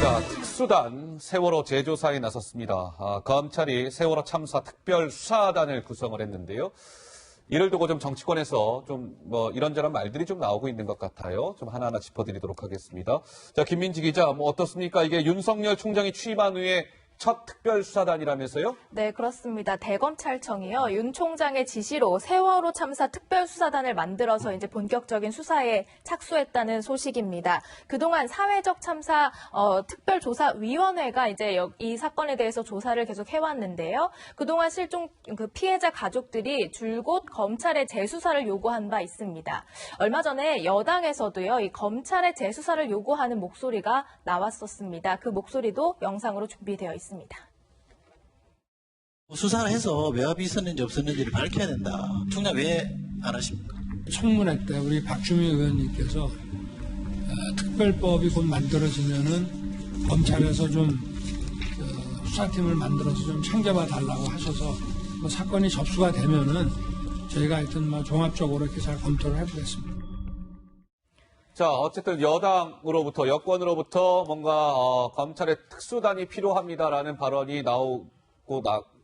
자, 특수단 세월호 재조사에 나섰습니다. 검찰이 세월호 참사 특별수사단을 구성을 했는데요. 이를 두고 좀 정치권에서 좀 이런저런 말들이 좀 나오고 있는 것 같아요. 좀 하나하나 짚어드리도록 하겠습니다. 자, 김민지 기자, 어떻습니까? 이게 윤석열 총장이 취임한 후에 첫 특별수사단이라면서요? 네, 그렇습니다. 대검찰청이요. 윤 총장의 지시로 세월호 참사 특별수사단을 만들어서 이제 본격적인 수사에 착수했다는 소식입니다. 그동안 사회적 참사 특별조사위원회가 이제 이 사건에 대해서 조사를 계속 해왔는데요. 그동안 실종 그 피해자 가족들이 줄곧 검찰의 재수사를 요구한 바 있습니다. 얼마 전에 여당에서도요, 이 검찰의 재수사를 요구하는 목소리가 나왔었습니다. 그 목소리도 영상으로 준비되어 있습니다. 수사를 해서 외압이 있었는지 없었는지를 밝혀야 된다. 총장 왜 안 하십니까? 청문회 때 우리 박주미 의원님께서 특별법이 곧 만들어지면은 검찰에서 좀 수사팀을 만들어서 좀 챙겨봐 달라고 하셔서 사건이 접수가 되면은 저희가 하여튼 종합적으로 이렇게 잘 검토를 해보겠습니다. 자, 어쨌든 여권으로부터 뭔가 검찰의 특수단이 필요합니다라는 발언이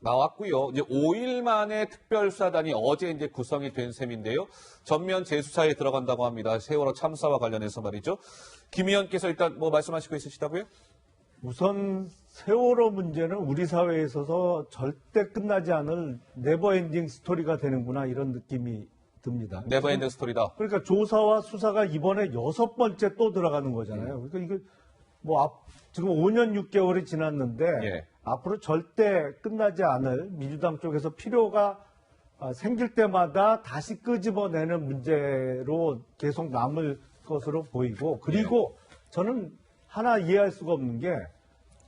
나왔고요. 이제 5일 만에 특별수사단이 어제 이제 구성이 된 셈인데요. 전면 재수사에 들어간다고 합니다. 세월호 참사와 관련해서 말이죠. 김 의원께서 일단 말씀하시고 있으시다고요? 우선 세월호 문제는 우리 사회에 있어서 절대 끝나지 않을 네버엔딩 스토리가 되는구나 이런 느낌이 듭니다. 네버엔딩 스토리다. 그러니까 조사와 수사가 이번에 6번째 또 들어가는 거잖아요. 그러니까 이게 지금 5년 6개월이 지났는데 예. 앞으로 절대 끝나지 않을 민주당 쪽에서 필요가 생길 때마다 다시 끄집어내는 문제로 계속 남을 것으로 보이고, 그리고 저는 하나 이해할 수가 없는 게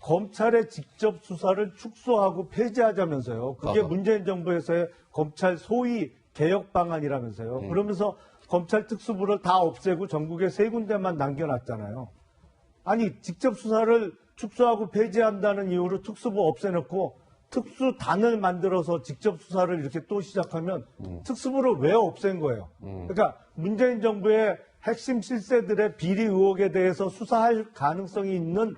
검찰의 직접 수사를 축소하고 폐지하자면서요. 그게 문재인 정부에서의 검찰 소위 개혁 방안이라면서요. 그러면서 검찰 특수부를 다 없애고 전국에 3군데만 남겨놨잖아요. 아니, 직접 수사를 축소하고 폐지한다는 이유로 특수부 없애놓고 특수단을 만들어서 직접 수사를 이렇게 또 시작하면 특수부를 왜 없앤 거예요? 그러니까 문재인 정부의 핵심 실세들의 비리 의혹에 대해서 수사할 가능성이 있는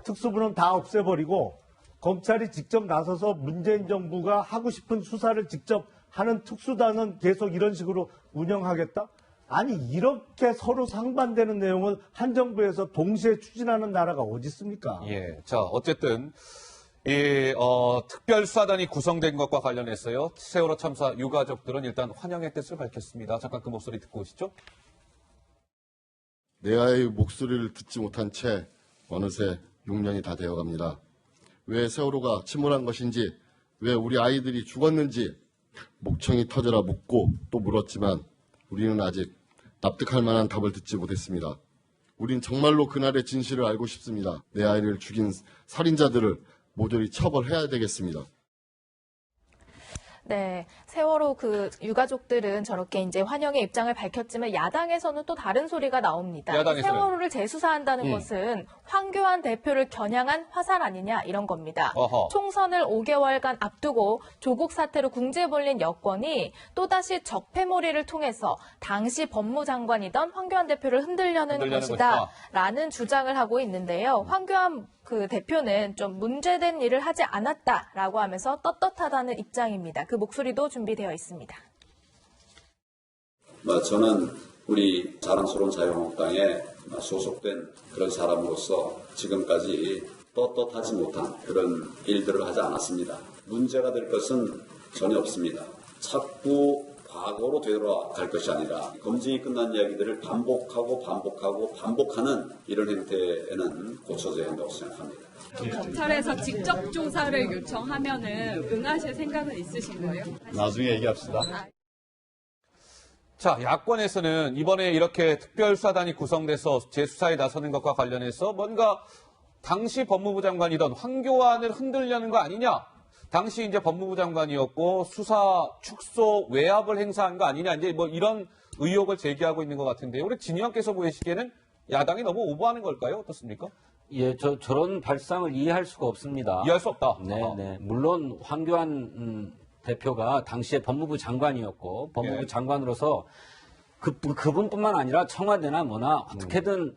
특수부는 다 없애버리고 검찰이 직접 나서서 문재인 정부가 하고 싶은 수사를 직접 하는 특수단은 계속 이런 식으로 운영하겠다? 아니, 이렇게 서로 상반되는 내용을 한 정부에서 동시에 추진하는 나라가 어디 있습니까? 예. 자, 어쨌든 특별수사단이 구성된 것과 관련해서요. 세월호 참사 유가족들은 일단 환영의 뜻을 밝혔습니다. 잠깐 그 목소리 듣고 오시죠. 내 아이의 목소리를 듣지 못한 채 어느새 6년이 다 되어갑니다. 왜 세월호가 침몰한 것인지, 왜 우리 아이들이 죽었는지 목청이 터져라 묻고 또 물었지만 우리는 아직 납득할 만한 답을 듣지 못했습니다. 우린 정말로 그날의 진실을 알고 싶습니다. 내 아이를 죽인 살인자들을 모조리 처벌해야 되겠습니다. 네, 세월호 그 유가족들은 저렇게 이제 환영의 입장을 밝혔지만 야당에서는 또 다른 소리가 나옵니다. 야당에서는? 세월호를 재수사한다는 것은 황교안 대표를 겨냥한 화살 아니냐 이런 겁니다. 어허. 총선을 5개월간 앞두고 조국 사태로 궁지에 몰린 여권이 또다시 적폐몰이를 통해서 당시 법무장관이던 황교안 대표를 흔들려는 것이다 라는 주장을 하고 있는데요. 황교안 그 대표는 좀 문제된 일을 하지 않았다라고 하면서 떳떳하다는 입장입니다. 그 목소리도 준비되어 있습니다. 저는 우리 자랑스러운 자유한국당에 소속된 그런 사람으로서 지금까지 떳떳하지 못한 그런 일들을 하지 않았습니다. 문제가 될 것은 전혀 없습니다. 자꾸 과거로 되돌아갈 것이 아니라 검증이 끝난 이야기들을 반복하는 이런 행태에는 고쳐져야 한다고 생각합니다. 검찰에서 직접 조사를 요청하면은 응하실 생각은 있으신 거예요? 나중에 얘기합시다. 자, 야권에서는 이번에 이렇게 특별수사단이 구성돼서 재수사에 나서는 것과 관련해서 뭔가 당시 법무부 장관이던 황교안을 흔들려는 거 아니냐? 당시 이제 법무부 장관이었고 수사 축소 외압을 행사한 거 아니냐? 이제 이런 의혹을 제기하고 있는 것 같은데요. 우리 진 의원께서 보시기에는 야당이 너무 오버하는 걸까요? 어떻습니까? 예, 저런 발상을 이해할 수가 없습니다. 이해할 수 없다. 네. 물론 황교안 대표가 당시에 법무부 장관이었고 법무부 장관으로서 그분뿐만 아니라 청와대나 뭐나 어떻게든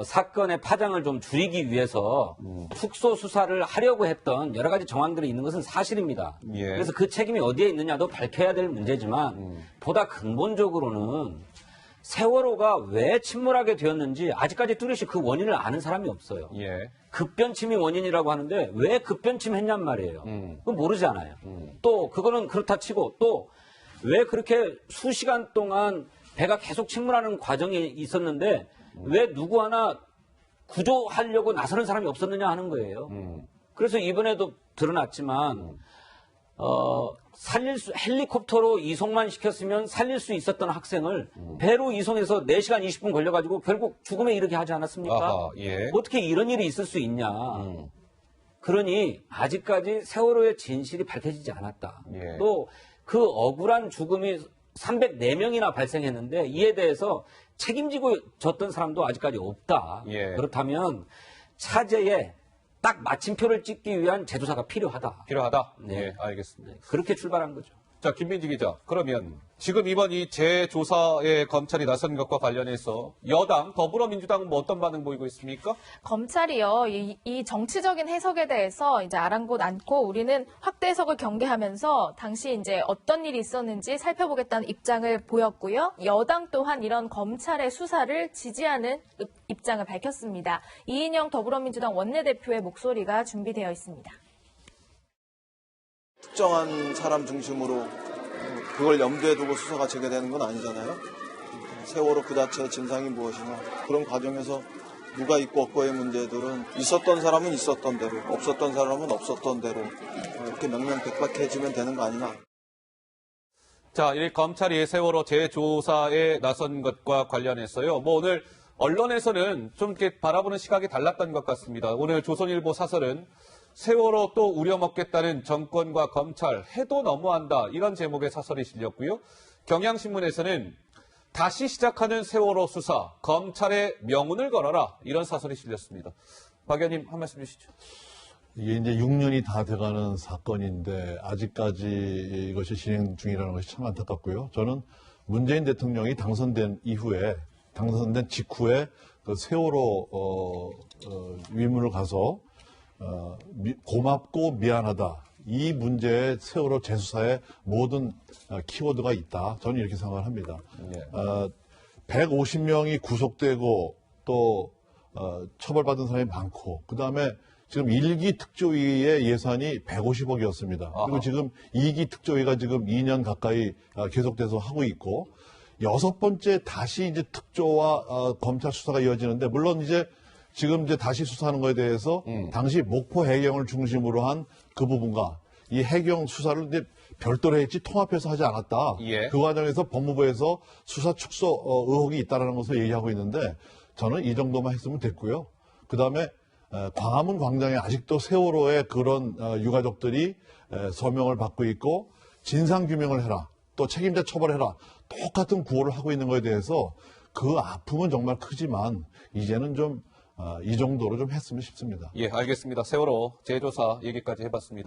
사건의 파장을 좀 줄이기 위해서 숙소 수사를 하려고 했던 여러 가지 정황들이 있는 것은 사실입니다. 예. 그래서 그 책임이 어디에 있느냐도 밝혀야 될 문제지만 보다 근본적으로는 세월호가 왜 침몰하게 되었는지 아직까지 뚜렷이 그 원인을 아는 사람이 없어요. 예. 급변침이 원인이라고 하는데 왜 급변침했냔 말이에요. 그건 모르잖아요. 또 그거는 그렇다 치고 또 왜 그렇게 수시간 동안 배가 계속 침몰하는 과정이 있었는데 왜 누구 하나 구조하려고 나서는 사람이 없었느냐 하는 거예요. 그래서 이번에도 드러났지만 헬리콥터로 이송만 시켰으면 살릴 수 있었던 학생을 배로 이송해서 4시간 20분 걸려가지고 결국 죽음에 이르게 하지 않았습니까? 아하, 예. 어떻게 이런 일이 있을 수 있냐. 그러니 아직까지 세월호의 진실이 밝혀지지 않았다. 예. 또 그 억울한 죽음이 304명이나 발생했는데 이에 대해서 책임지고 졌던 사람도 아직까지 없다. 예. 그렇다면 차제에 딱 마침표를 찍기 위한 재조사가 필요하다. 필요하다? 네. 예, 알겠습니다. 그렇게 출발한 거죠. 자, 김민지 기자. 그러면 지금 이번 이 재조사에 검찰이 나선 것과 관련해서 여당, 더불어민주당은 뭐 어떤 반응 보이고 있습니까? 검찰이요, 이 정치적인 해석에 대해서 이제 아랑곳 않고 우리는 확대 해석을 경계하면서 당시 이제 어떤 일이 있었는지 살펴보겠다는 입장을 보였고요. 여당 또한 이런 검찰의 수사를 지지하는 입장을 밝혔습니다. 이인영 더불어민주당 원내대표의 목소리가 준비되어 있습니다. 특정한 사람 중심으로 그걸 염두에 두고 수사가 재개되는 건 아니잖아요. 세월호 그 자체의 진상이 무엇이냐. 그런 과정에서 누가 있고 없고의 문제들은 있었던 사람은 있었던 대로, 없었던 사람은 없었던 대로 이렇게 명명백백해지면 되는 거 아니냐. 자, 이 검찰이 세월호 재조사에 나선 것과 관련해서요. 뭐 오늘 언론에서는 좀 이렇게 바라보는 시각이 달랐던 것 같습니다. 오늘 조선일보 사설은 세월호 또 우려먹겠다는 정권과 검찰 해도 너무한다 이런 제목의 사설이 실렸고요. 경향신문에서는 다시 시작하는 세월호 수사 검찰의 명운을 걸어라 이런 사설이 실렸습니다. 박 의원님 한 말씀 주시죠. 이게 이제 6년이 다 돼가는 사건인데 아직까지 이것이 진행 중이라는 것이 참 안타깝고요. 저는 문재인 대통령이 당선된 직후에 그 세월호 위문을 가서 고맙고 미안하다. 이 문제에 세월호 재수사에 모든 키워드가 있다. 저는 이렇게 생각을 합니다. 150명이 구속되고 또 처벌받은 사람이 많고 그다음에 지금 1기 특조위의 예산이 150억이었습니다. 그리고 지금 2기 특조위가 지금 2년 가까이 계속돼서 하고 있고 6번째 다시 이제 특조와 검찰 수사가 이어지는데 물론 이제 지금 이제 다시 수사하는 것에 대해서 당시 목포 해경을 중심으로 한 그 부분과 이 해경 수사를 이제 별도로 했지 통합해서 하지 않았다. 예. 그 과정에서 법무부에서 수사 축소 의혹이 있다는 것을 얘기하고 있는데 저는 이 정도만 했으면 됐고요. 그다음에 광화문 광장에 아직도 세월호의 그런 유가족들이 서명을 받고 있고 진상규명을 해라. 또 책임자 처벌해라. 똑같은 구호를 하고 있는 것에 대해서 그 아픔은 정말 크지만 이제는 좀 이 정도로 좀 했으면 싶습니다. 예, 알겠습니다. 세월호 재조사 얘기까지 해봤습니다.